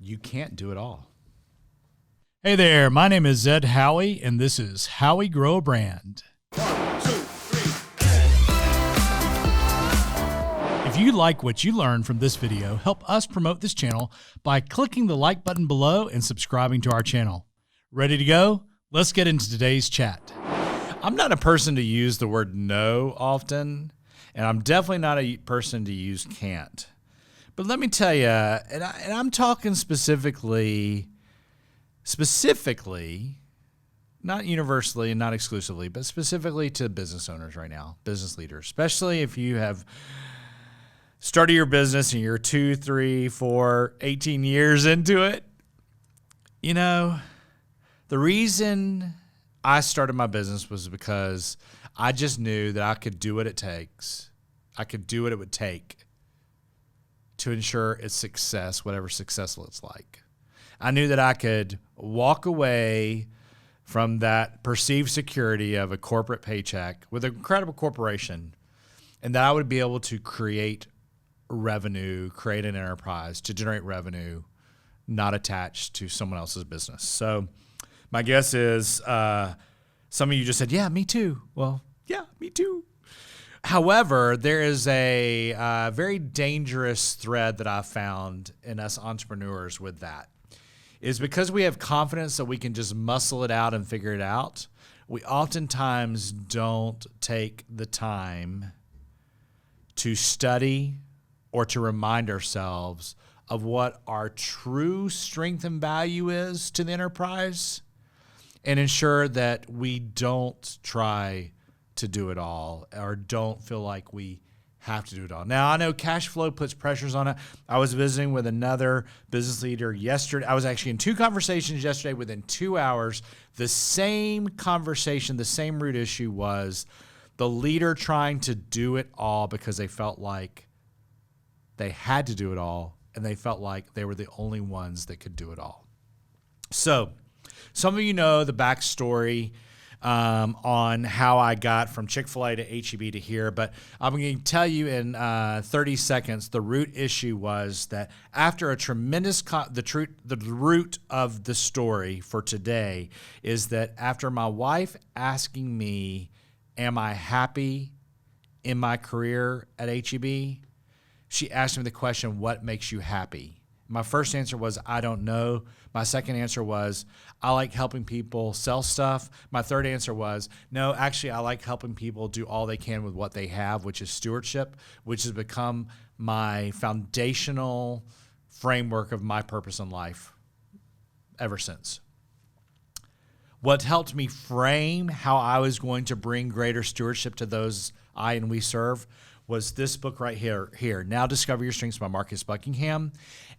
you can't do it all. Hey there, my name is Ed Howie, and this is Howie Grow a Brand. 1, 2, 3. If you like what you learned from this video, help us promote this channel by clicking the like button below and subscribing to our channel. Ready to go? Let's get into today's chat. I'm not a person to use the word no often, and I'm definitely not a person to use can't. But let me tell you, and I'm talking specifically, not universally and not exclusively, but specifically to business owners right now, business leaders, especially if you have started your business and you're 2, 3, 4, 18 years into it. You know, the reason I started my business was because I just knew that I could do what it takes. I could do what it would take to ensure its success, whatever success looks like. I knew that I could walk away from that perceived security of a corporate paycheck with an incredible corporation, and that I would be able to create revenue, create an enterprise to generate revenue, not attached to someone else's business. So my guess is some of you just said, yeah, me too. Well, yeah, me too. However, there is a very dangerous thread that I found in us entrepreneurs with that. Is because we have confidence that we can just muscle it out and figure it out, we oftentimes don't take the time to study or to remind ourselves of what our true strength and value is to the enterprise, and ensure that we don't try to do it all or don't feel like we have to do it all. Now, I know cash flow puts pressures on it. I was visiting with another business leader yesterday. I was actually in 2 conversations yesterday within 2 hours. The same conversation, the same root issue was the leader trying to do it all because they felt like they had to do it all, and they felt like they were the only ones that could do it all. So some of you know the backstory on how I got from Chick-fil-A to HEB to here, but I'm going to tell you in 30 seconds, the root issue was that after a tremendous, the root of the story for today is that after my wife asking me, am I happy in my career at HEB? She asked me the question, what makes you happy? My first answer was, I don't know. My second answer was, I like helping people sell stuff. My third answer was, no, actually, I like helping people do all they can with what they have, which is stewardship, which has become my foundational framework of my purpose in life ever since. What helped me frame how I was going to bring greater stewardship to those I and we serve was this book right here, Now Discover Your Strengths by Marcus Buckingham.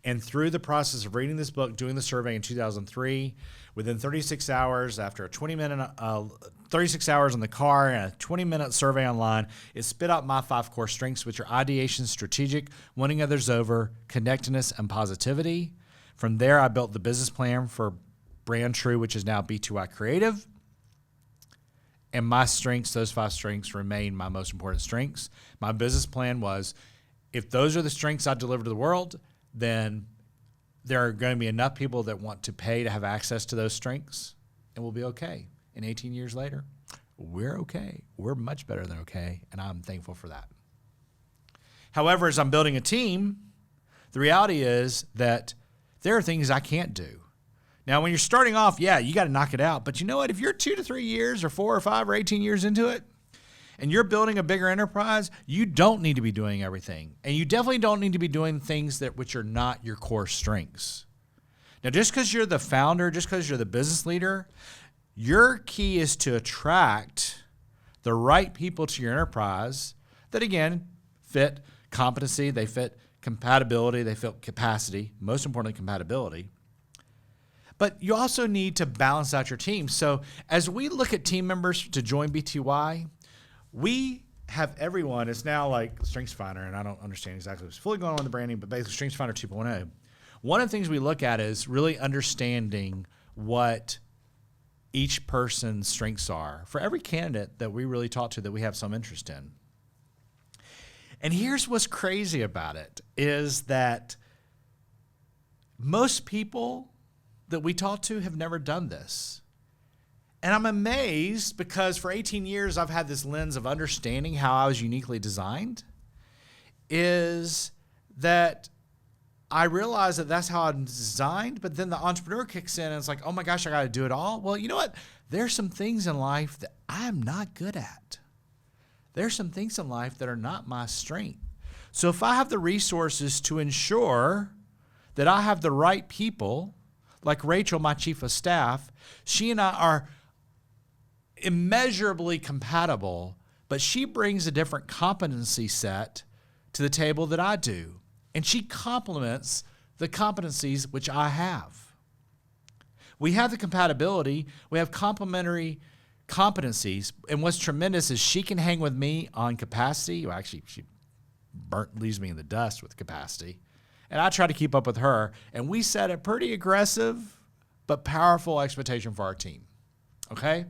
And through the process of reading this book, doing the survey in 2003, within 36 hours, after a 36 hours in the car and a 20-minute survey online, it spit out my 5 core strengths, which are ideation, strategic, winning others over, connectedness, and positivity. From there, I built the business plan for Brand True, which is now B2I Creative. And my strengths, those 5 strengths, remain my most important strengths. My business plan was, if those are the strengths I deliver to the world, then there are going to be enough people that want to pay to have access to those strengths, and we'll be okay. And 18 years later, we're okay. We're much better than okay, and I'm thankful for that. However, as I'm building a team, the reality is that there are things I can't do. Now, when you're starting off, yeah, you got to knock it out. But you know what? If you're 2 to 3 years or 4 or 5 or 18 years into it, and you're building a bigger enterprise, you don't need to be doing everything. And you definitely don't need to be doing things which are not your core strengths. Now, just because you're the founder, just because you're the business leader, your key is to attract the right people to your enterprise that, again, fit competency, they fit compatibility, they fit capacity, most importantly, compatibility. But you also need to balance out your team. So as we look at team members to join B2Y, we have everyone, it's now like StrengthsFinder, and I don't understand exactly what's fully going on with the branding, but basically StrengthsFinder 2.0. One of the things we look at is really understanding what each person's strengths are for every candidate that we really talk to that we have some interest in. And here's what's crazy about it is that most people that we talk to have never done this. And I'm amazed because for 18 years, I've had this lens of understanding how I was uniquely designed, is that I realize that that's how I'm designed, but then the entrepreneur kicks in and it's like, oh my gosh, I got to do it all. Well, you know what? There's some things in life that I'm not good at. There's some things in life that are not my strength. So if I have the resources to ensure that I have the right people, like Rachel, my chief of staff, she and I are immeasurably compatible, but she brings a different competency set to the table that I do. And she complements the competencies which I have. We have the compatibility, we have complementary competencies, and what's tremendous is she can hang with me on capacity. Well, actually, she leaves me in the dust with capacity. And I try to keep up with her, and we set a pretty aggressive but powerful expectation for our team, okay?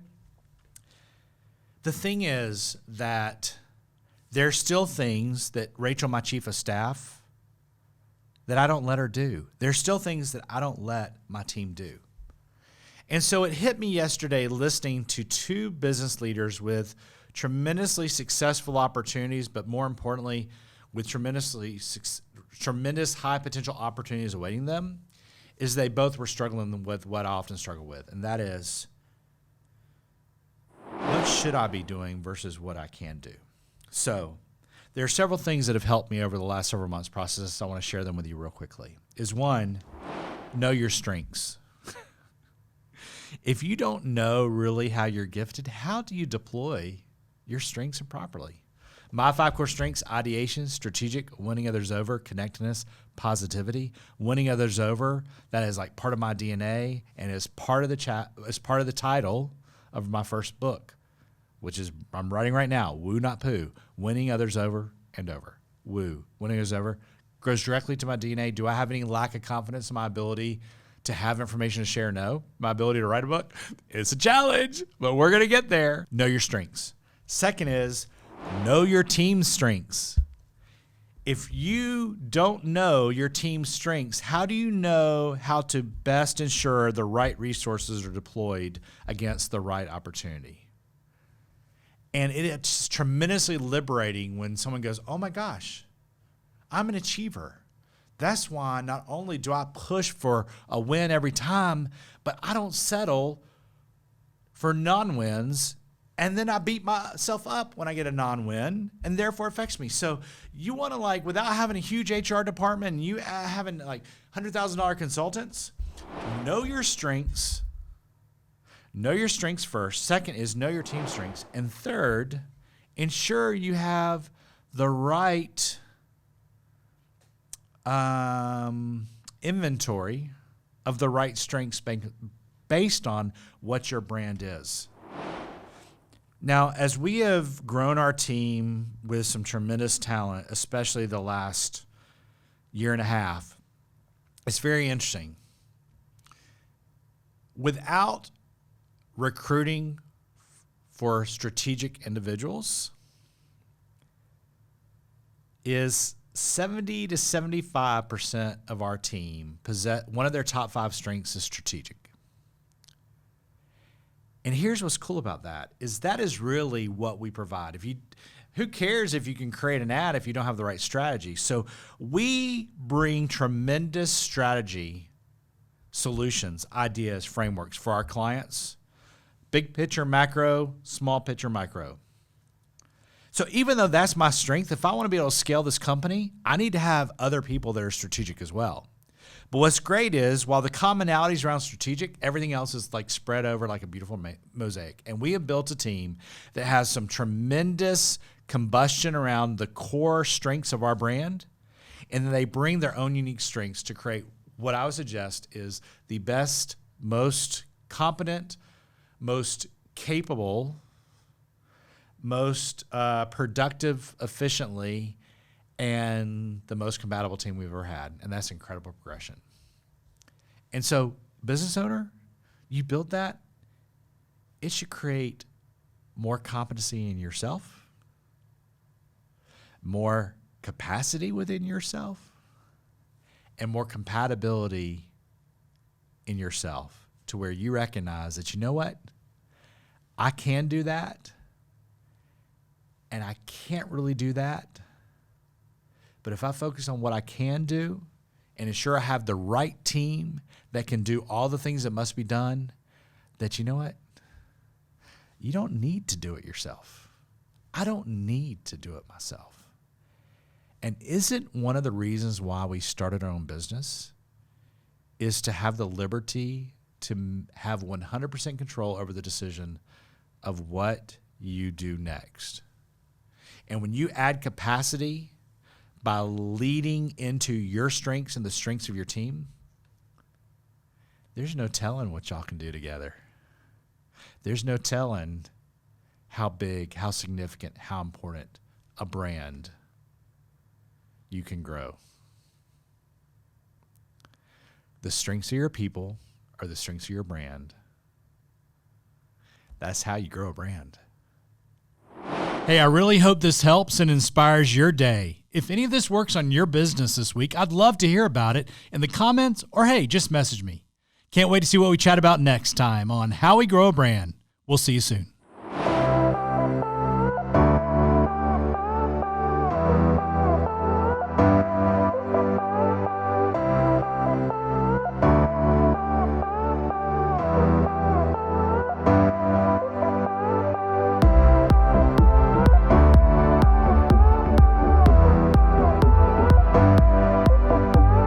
The thing is that there's still things that Rachel, my chief of staff, that I don't let her do. There's still things that I don't let my team do. And so it hit me yesterday listening to two business leaders with tremendously successful opportunities, but more importantly, with tremendous high potential opportunities awaiting them, is they both were struggling with what I often struggle with, and that is, what should I be doing versus what I can do? So there are several things that have helped me over the last several months process. I want to share them with you real quickly. Is one, know your strengths. If you don't know really how you're gifted, how do you deploy your strengths properly? My 5 core strengths: ideation, strategic, winning others over, connectedness, positivity. Winning others over, that is like part of my DNA and is part of the title of my first book, which is I'm writing right now, Woo Not Poo, winning others over and over. Woo, winning others over, goes directly to my DNA. Do I have any lack of confidence in my ability to have information to share? No. My ability to write a book? It's a challenge, but we're going to get there. Know your strengths. Second is know your team's strengths. If you don't know your team's strengths, how do you know how to best ensure the right resources are deployed against the right opportunity? And it's tremendously liberating when someone goes, oh my gosh, I'm an achiever. That's why not only do I push for a win every time, but I don't settle for non-wins, and then I beat myself up when I get a non-win, and therefore it affects me. So you want to, like, without having a huge HR department and you having like $100,000 consultants, know your strengths. Know your strengths first. Second is know your team strengths. And third, ensure you have the right inventory of the right strengths based on what your brand is. Now, as we have grown our team with some tremendous talent, especially the last year and a half, it's very interesting. Without recruiting for strategic individuals, is 70 to 75% of our team possess one of their top 5 strengths is strategic. And here's what's cool about that is really what we provide. Who cares if you can create an ad if you don't have the right strategy? So we bring tremendous strategy solutions, ideas, frameworks for our clients. Big picture macro, small picture micro. So even though that's my strength, if I want to be able to scale this company, I need to have other people that are strategic as well. But what's great is while the commonalities around strategic, everything else is like spread over like a beautiful mosaic. And we have built a team that has some tremendous combustion around the core strengths of our brand. And then they bring their own unique strengths to create what I would suggest is the best, most competent, most capable, most productive efficiently, and the most compatible team we've ever had. And that's incredible progression. And so, business owner, you build that, it should create more competency in yourself, more capacity within yourself, and more compatibility in yourself to where you recognize that, you know what? I can do that, and I can't really do that. But if I focus on what I can do and ensure I have the right team that can do all the things that must be done, that, you know what? You don't need to do it yourself. I don't need to do it myself. And isn't one of the reasons why we started our own business is to have the liberty to have 100% control over the decision of what you do next? And when you add capacity by leading into your strengths and the strengths of your team, there's no telling what y'all can do together. There's no telling how big, how significant, how important a brand you can grow. The strengths of your people are the strengths of your brand. That's how you grow a brand. Hey, I really hope this helps and inspires your day. If any of this works on your business this week, I'd love to hear about it in the comments, or hey, just message me. Can't wait to see what we chat about next time on How We Grow a Brand. We'll see you soon.